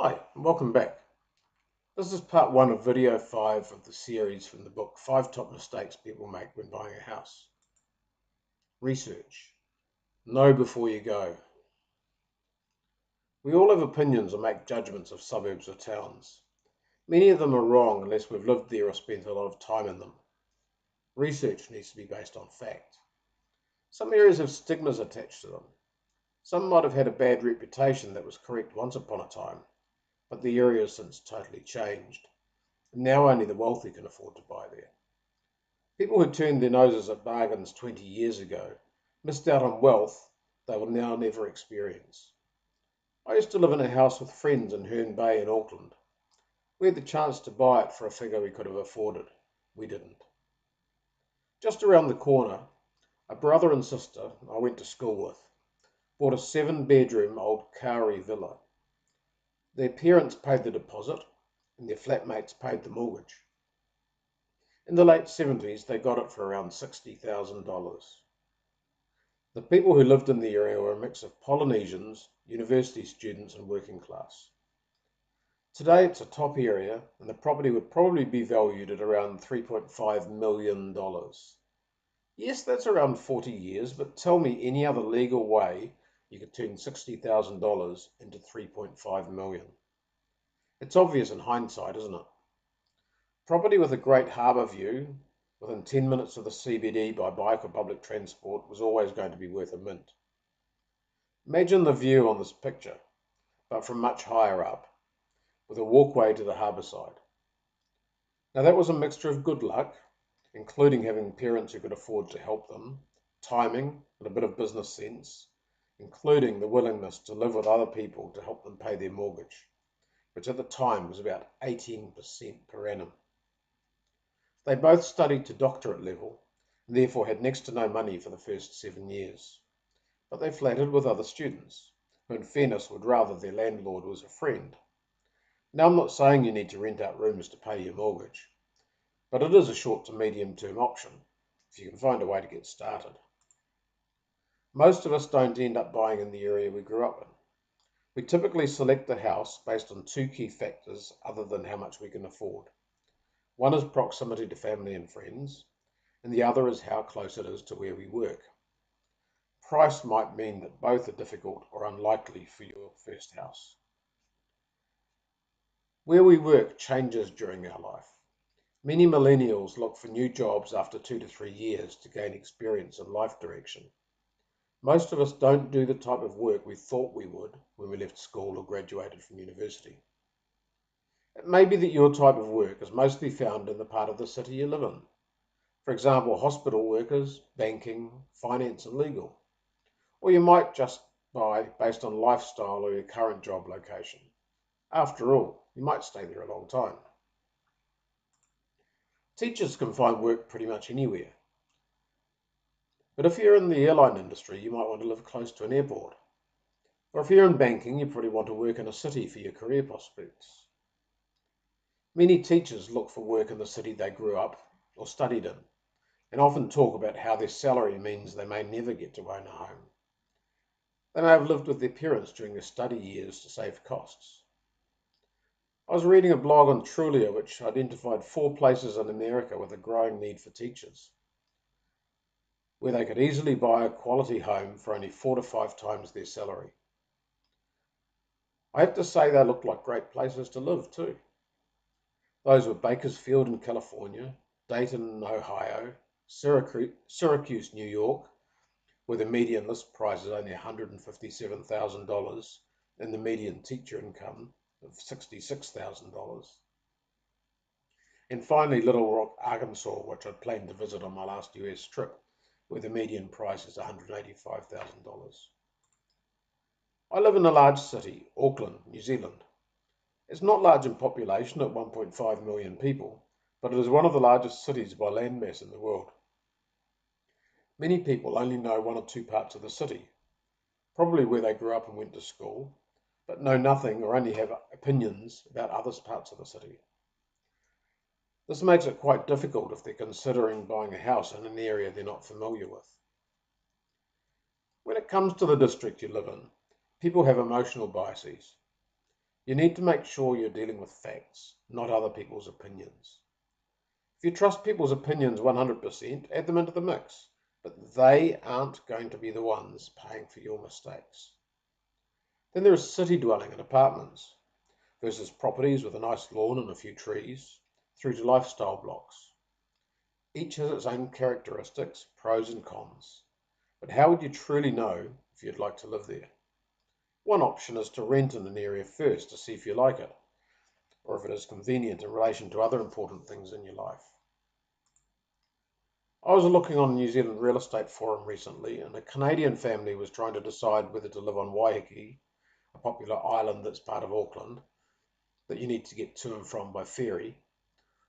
Hi, and welcome back. This is part 1 of video 5 of the series from the book 5 Top Mistakes People Make When Buying a House. Research. Know before you go. We all have opinions or make judgments of suburbs or towns. Many of them are wrong unless we've lived there or spent a lot of time in them. Research needs to be based on fact. Some areas have stigmas attached to them. Some might have had a bad reputation that was correct once upon a time, but the area has since totally changed. Now only the wealthy can afford to buy there. People who turned their noses at bargains 20 years ago missed out on wealth they will now never experience. I used to live in a house with friends in Herne Bay in Auckland. We had the chance to buy it for a figure we could have afforded. We didn't. Just around the corner, a brother and sister I went to school with bought a 7-bedroom old Kauri villa. Their parents paid the deposit and their flatmates paid the mortgage. In the late 70s, they got it for around $60,000. The people who lived in the area were a mix of Polynesians, university students, and working class. Today, it's a top area, and the property would probably be valued at around $3.5 million. Yes, that's around 40 years, but tell me any other legal way you could turn $60,000 into $3.5 million. It's obvious in hindsight, isn't it? Property with a great harbour view, within 10 minutes of the CBD by bike or public transport, was always going to be worth a mint. Imagine the view on this picture, but from much higher up, with a walkway to the harbour side. Now that was a mixture of good luck, including having parents who could afford to help them, timing and a bit of business sense, including the willingness to live with other people to help them pay their mortgage, which at the time was about 18% per annum. They both studied to doctorate level and therefore had next to no money for the first 7 years. But they flattered with other students, who in fairness would rather their landlord was a friend. Now I'm not saying you need to rent out rooms to pay your mortgage, but it is a short to medium term option if you can find a way to get started. Most of us don't end up buying in the area we grew up in. We typically select the house based on 2 key factors other than how much we can afford. One is proximity to family and friends, and the other is how close it is to where we work. Price might mean that both are difficult or unlikely for your first house. Where we work changes during our life. Many millennials look for new jobs after 2 to 3 years to gain experience and life direction. Most of us don't do the type of work we thought we would when we left school or graduated from university. It may be that your type of work is mostly found in the part of the city you live in. For example, hospital workers, banking, finance and legal. Or you might just buy based on lifestyle or your current job location. After all, you might stay there a long time. Teachers can find work pretty much anywhere. But if you're in the airline industry, you might want to live close to an airport. Or if you're in banking, you probably want to work in a city for your career prospects. Many teachers look for work in the city they grew up or studied in, and often talk about how their salary means they may never get to own a home. They may have lived with their parents during their study years to save costs. I was reading a blog on Trulia which identified 4 places in America with a growing need for teachers, where they could easily buy a quality home for only 4 to 5 times their salary. I have to say they looked like great places to live too. Those were Bakersfield in California, Dayton, Ohio, Syracuse, New York, where the median list price is only $157,000 and the median teacher income of $66,000. And finally, Little Rock, Arkansas, which I planned to visit on my last US trip, where the median price is $185,000. I live in a large city, Auckland, New Zealand. It's not large in population at 1.5 million people, but it is one of the largest cities by landmass in the world. Many people only know 1 or 2 parts of the city, probably where they grew up and went to school, but know nothing or only have opinions about other parts of the city. This makes it quite difficult if they're considering buying a house in an area they're not familiar with. When it comes to the district you live in, people have emotional biases. You need to make sure you're dealing with facts, not other people's opinions. If you trust people's opinions 100%, add them into the mix, but they aren't going to be the ones paying for your mistakes. Then there is city dwelling and apartments versus properties with a nice lawn and a few trees, through to lifestyle blocks. Each has its own characteristics, pros and cons. But how would you truly know if you'd like to live there? One option is to rent in an area first to see if you like it, or if it is convenient in relation to other important things in your life. I was looking on New Zealand Real Estate Forum recently, and a Canadian family was trying to decide whether to live on Waiheke, a popular island that's part of Auckland, that you need to get to and from by ferry,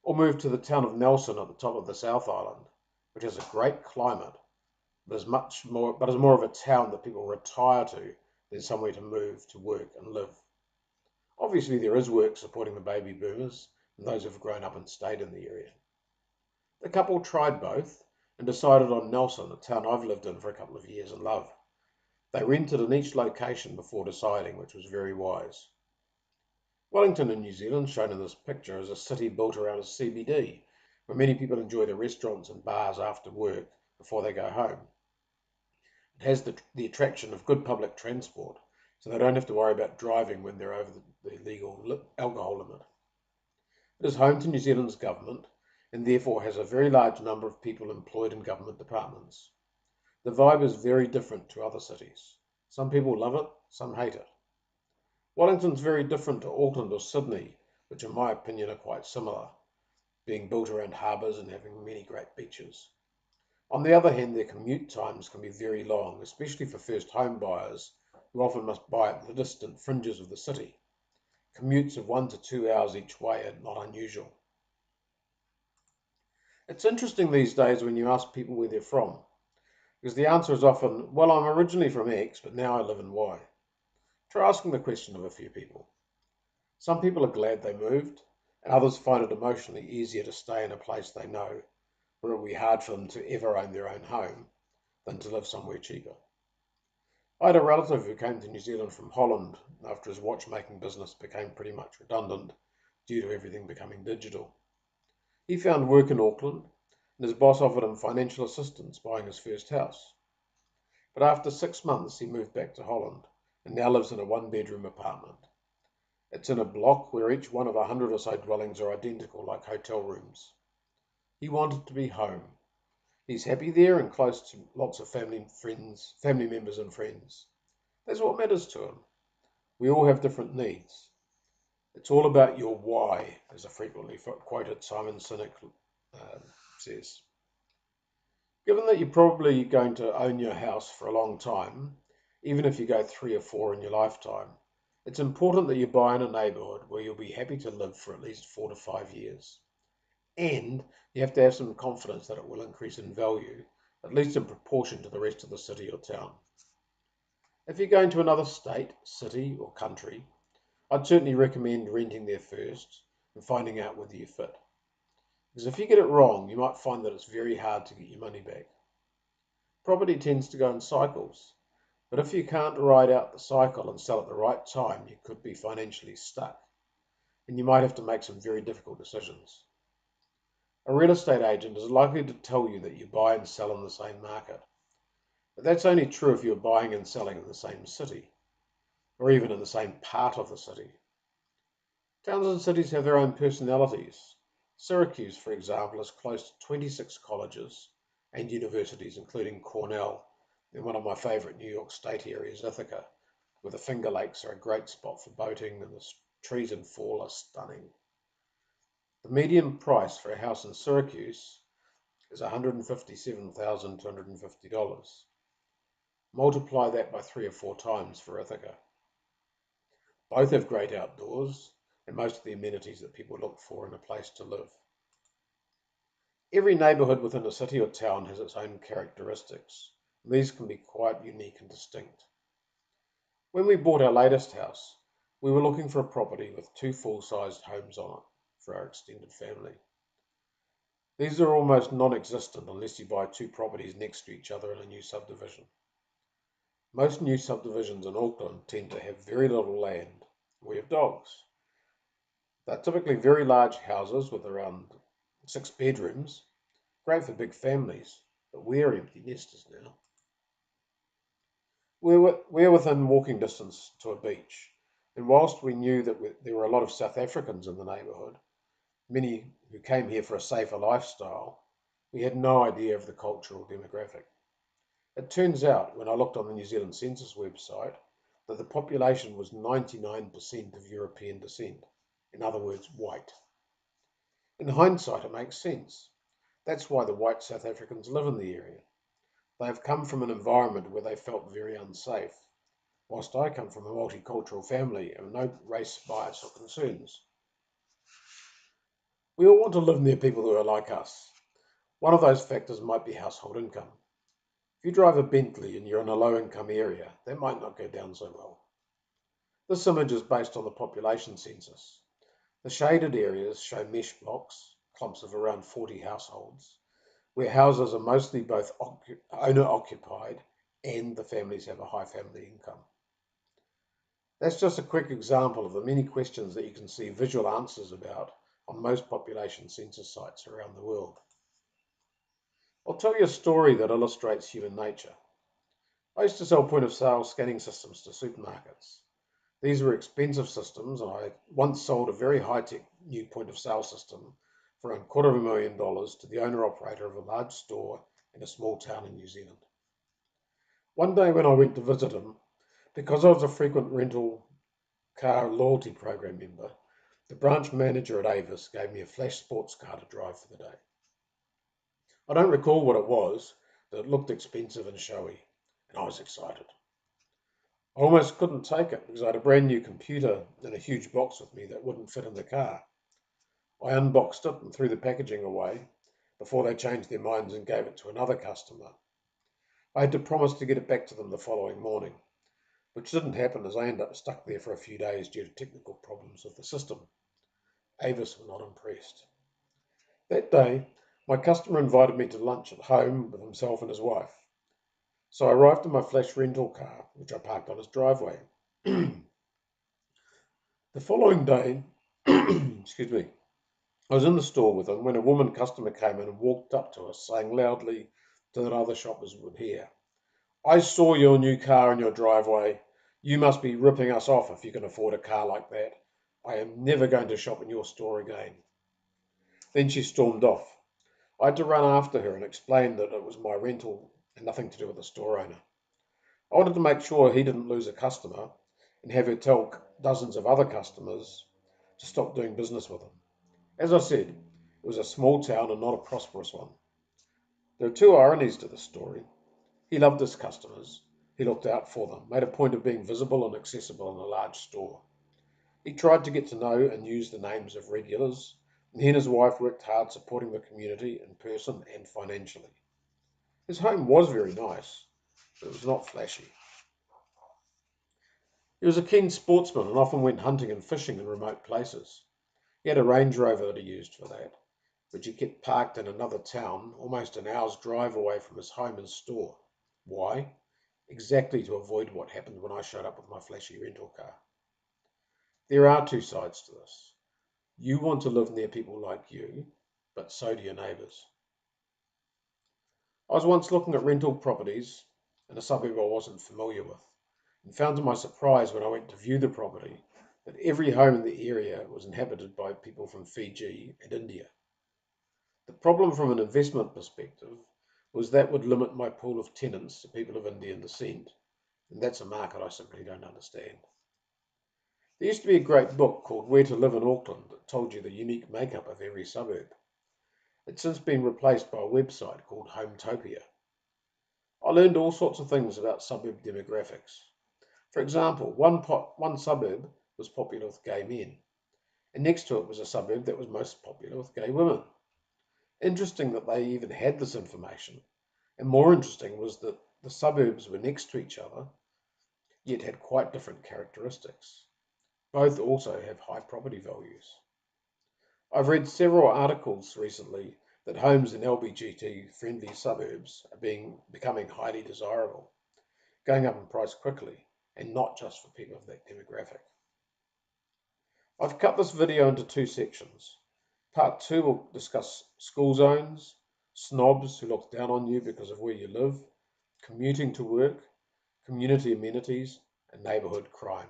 or move to the town of Nelson at the top of the South Island, which has a great climate, but is more of a town that people retire to than somewhere to move to work and live. Obviously, there is work supporting the baby boomers and those who have grown up and stayed in the area. The couple tried both and decided on Nelson, a town I've lived in for a couple of years and love. They rented in each location before deciding, which was very wise. Wellington in New Zealand, shown in this picture, is a city built around a CBD, where many people enjoy the restaurants and bars after work before they go home. It has the attraction of good public transport, so they don't have to worry about driving when they're over the legal alcohol limit. It is home to New Zealand's government and therefore has a very large number of people employed in government departments. The vibe is very different to other cities. Some people love it, some hate it. Wellington's very different to Auckland or Sydney, which in my opinion are quite similar, being built around harbours and having many great beaches. On the other hand, their commute times can be very long, especially for first home buyers who often must buy at the distant fringes of the city. Commutes of 1 to 2 hours each way are not unusual. It's interesting these days when you ask people where they're from, because the answer is often, well, I'm originally from X, but now I live in Y. Try asking the question of a few people. Some people are glad they moved, and others find it emotionally easier to stay in a place they know, where it will be hard for them to ever own their own home, than to live somewhere cheaper. I had a relative who came to New Zealand from Holland after his watchmaking business became pretty much redundant due to everything becoming digital. He found work in Auckland, and his boss offered him financial assistance buying his first house. But after 6 months, he moved back to Holland and now lives in a one-bedroom apartment. It's in a block where each one of 100 or so dwellings are identical, like hotel rooms. He wanted to be home. He's happy there and close to lots of family members and friends. That's what matters to him. We all have different needs. It's all about your why, as a frequently quoted Simon Sinek says. Given that you're probably going to own your house for a long time, even if you go 3 or 4 in your lifetime, it's important that you buy in a neighbourhood where you'll be happy to live for at least 4 to 5 years. And you have to have some confidence that it will increase in value, at least in proportion to the rest of the city or town. If you're going to another state, city, or country, I'd certainly recommend renting there first and finding out whether you fit. Because if you get it wrong, you might find that it's very hard to get your money back. Property tends to go in cycles, but if you can't ride out the cycle and sell at the right time, you could be financially stuck, and you might have to make some very difficult decisions. A real estate agent is likely to tell you that you buy and sell in the same market, but that's only true if you're buying and selling in the same city, or even in the same part of the city. Towns and cities have their own personalities. Syracuse, for example, is close to 26 colleges and universities, including Cornell, and one of my favourite New York State areas, Ithaca, where the Finger Lakes are a great spot for boating and the trees in fall are stunning. The median price for a house in Syracuse is $157,250. Multiply that by 3 or 4 times for Ithaca. Both have great outdoors and most of the amenities that people look for in a place to live. Every neighbourhood within a city or town has its own characteristics, and these can be quite unique and distinct. When we bought our latest house, we were looking for a property with 2 full-sized homes on it for our extended family. These are almost non-existent unless you buy 2 properties next to each other in a new subdivision. Most new subdivisions in Auckland tend to have very little land, We have dogs. They're typically very large houses with around 6 bedrooms, great for big families, but we're empty nesters now. We're within walking distance to a beach, and whilst we knew that there were a lot of South Africans in the neighbourhood, many who came here for a safer lifestyle, we had no idea of the cultural demographic. It turns out, when I looked on the New Zealand Census website, that the population was 99% of European descent, in other words, white. In hindsight, it makes sense. That's why the white South Africans live in the area. They have come from an environment where they felt very unsafe, whilst I come from a multicultural family and no race bias or concerns. We all want to live near people who are like us. One of those factors might be household income. If you drive a Bentley and you're in a low income area, that might not go down so well. This image is based on the population census. The shaded areas show mesh blocks, clumps of around 40 households, where houses are mostly both owner occupied and the families have a high family income. That's just a quick example of the many questions that you can see visual answers about on most population census sites around the world. I'll tell you a story that illustrates human nature. I used to sell point of sale scanning systems to supermarkets. These were expensive systems, and I once sold a very high-tech new point of sale system for around $250,000 to the owner-operator of a large store in a small town in New Zealand. One day when I went to visit him, because I was a frequent rental car loyalty program member, the branch manager at Avis gave me a flash sports car to drive for the day. I don't recall what it was, but it looked expensive and showy, and I was excited. I almost couldn't take it because I had a brand new computer and a huge box with me that wouldn't fit in the car. I unboxed it and threw the packaging away before they changed their minds and gave it to another customer. I had to promise to get it back to them the following morning, which didn't happen as I ended up stuck there for a few days due to technical problems with the system. Avis were not impressed. That day, my customer invited me to lunch at home with himself and his wife. So I arrived in my flash rental car, which I parked on his driveway. The following day, excuse me, I was in the store with him when a woman customer came in and walked up to us, saying loudly so that other shoppers would hear, "I saw your new car in your driveway. You must be ripping us off if you can afford a car like that. I am never going to shop in your store again." Then she stormed off. I had to run after her and explain that it was my rental and nothing to do with the store owner. I wanted to make sure he didn't lose a customer and have her tell dozens of other customers to stop doing business with him. As I said, it was a small town and not a prosperous one. There are two ironies to this story. He loved his customers. He looked out for them, made a point of being visible and accessible in a large store. He tried to get to know and use the names of regulars, and he and his wife worked hard supporting the community in person and financially. His home was very nice, but it was not flashy. He was a keen sportsman and often went hunting and fishing in remote places. He had a Range Rover that he used for that, which he kept parked in another town, almost an hour's drive away from his home and store. Why? Exactly to avoid what happened when I showed up with my flashy rental car. There are two sides to this. You want to live near people like you, but so do your neighbours. I was once looking at rental properties in a suburb I wasn't familiar with, and found to my surprise when I went to view the property that every home in the area was inhabited by people from Fiji and India. The problem from an investment perspective was that would limit my pool of tenants to people of Indian descent, and that's a market I simply don't understand. There used to be a great book called Where to Live in Auckland that told you the unique makeup of every suburb. It's since been replaced by a website called Hometopia. I learned all sorts of things about suburb demographics. For example, one suburb was popular with gay men, and next to it was a suburb that was most popular with gay women. Interesting that they even had this information, and more interesting was that the suburbs were next to each other, yet had quite different characteristics. Both also have high property values. I've read several articles recently that homes in LBGT-friendly suburbs are becoming highly desirable, going up in price quickly, and not just for people of that demographic. I've cut this video into two sections. Part 2 will discuss school zones, snobs who look down on you because of where you live, commuting to work, community amenities, and neighbourhood crime.